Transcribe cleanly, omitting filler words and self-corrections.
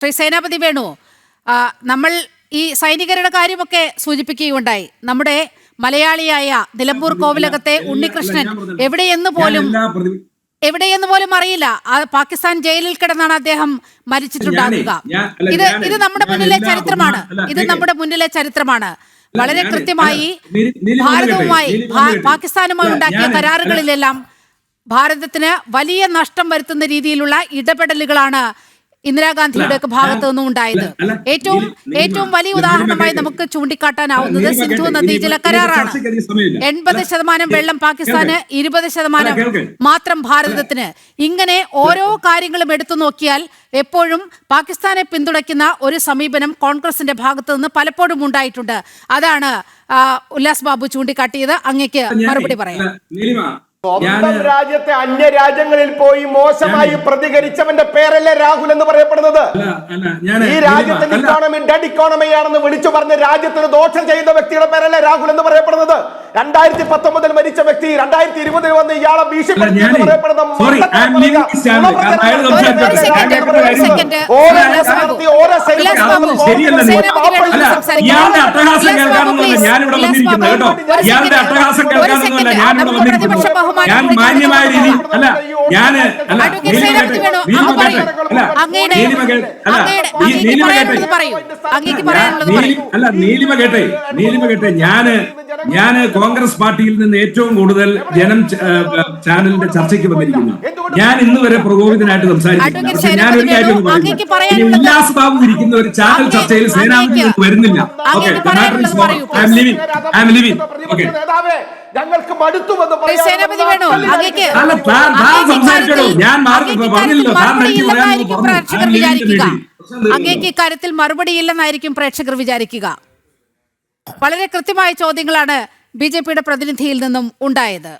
ശ്രീ സേനാപതി വേണു, നമ്മൾ ഈ സൈനികരുടെ കാര്യമൊക്കെ സൂചിപ്പിക്കുകയുണ്ടായി. നമ്മുടെ മലയാളിയായ നിലമ്പൂർ കോവിലകത്തെ ഉണ്ണികൃഷ്ണൻ എവിടെയെന്ന് പോലും അറിയില്ല. പാകിസ്ഥാൻ ജയിലിൽ കിടന്നാണ് അദ്ദേഹം മരിച്ചിട്ടുണ്ടാകുക. ഇത് നമ്മുടെ മുന്നിലെ ചരിത്രമാണ്. വളരെ കൃത്യമായി ഭാരതവുമായി പാകിസ്ഥാനുമായി ഉണ്ടാക്കിയ കരാറുകളിലെല്ലാം ഭാരതത്തിന് വലിയ നഷ്ടം വരുത്തുന്ന രീതിയിലുള്ള ഇടപെടലുകളാണ് ഇന്ദിരാഗാന്ധിയുടെ ഭാഗത്തു നിന്നും ഉണ്ടായത്. ഏറ്റവും വലിയ ഉദാഹരണമായി നമുക്ക് ചൂണ്ടിക്കാട്ടാനാവുന്നത് സിന്ധു നദീജല കരാറാണ്. 80% വെള്ളം പാകിസ്ഥാന്, 20% മാത്രം ഭാരതത്തിന്. ഇങ്ങനെ ഓരോ കാര്യങ്ങളും എടുത്തു നോക്കിയാൽ എപ്പോഴും പാകിസ്ഥാനെ പിന്തുണയ്ക്കുന്ന ഒരു സമീപനം കോൺഗ്രസിന്റെ ഭാഗത്തു നിന്ന് പലപ്പോഴും ഉണ്ടായിട്ടുണ്ട്. അതാണ് ഉല്ലാസ് ബാബു ചൂണ്ടിക്കാട്ടിയത്. അങ്ങേക്ക് മറുപടി പറയാം. സ്വന്തം രാജ്യത്തെ അന്യ രാജ്യങ്ങളിൽ പോയി മോശമായി പ്രതികരിച്ചവന്റെ പേരല്ലേ രാഹുൽ എന്ന് പറയപ്പെടുന്നത്? ഈ രാജ്യത്തിന്റെ ഇക്കോണമി ഡെഡ് ഇക്കോണമിയാണെന്ന് വിളിച്ചു പറഞ്ഞ രാജ്യത്തിന് ദോഷം ചെയ്യുന്ന വ്യക്തിയുടെ പേരല്ലേ രാഹുൽ എന്ന് പറയപ്പെടുന്നത്? 2019 മരിച്ച വ്യക്തി 2020 വന്ന് ഇയാളെ ഭീഷണിപ്പെടുത്തി എന്ന് പറയപ്പെടുന്ന ഞാൻ മാന്യമായ രീതി അല്ല നീലിമ കേട്ടെ ഞാന് കോൺഗ്രസ് പാർട്ടിയിൽ നിന്ന് ഏറ്റവും കൂടുതൽ ജനം ചാനലിന്റെ ചർച്ചയ്ക്ക് വന്നിരിക്കുന്നു. ഞാൻ ഇന്ന് വരെ പ്രകോപിതനായിട്ട് സംസാരിക്കുന്നു. പക്ഷെ ഞാൻ ഒരു കാര്യം ഉല്ലാസ് ബാബു ഇരിക്കുന്ന ഒരു ചാനൽ ചർച്ചയിൽ സേനാപതി വരുന്നില്ല. ഓക്കെ, ഞങ്ങൾക്ക് മടുത്തുവെന്ന് അങ്ങേക്ക് ഇക്കാര്യത്തിൽ മറുപടിയില്ലെന്നായിരിക്കും പ്രേക്ഷകർ വിചാരിക്കുക. വളരെ കൃത്യമായ ചോദ്യങ്ങളാണ് BJPയുടെ പ്രതിനിധിയിൽ നിന്നും ഉണ്ടായത്.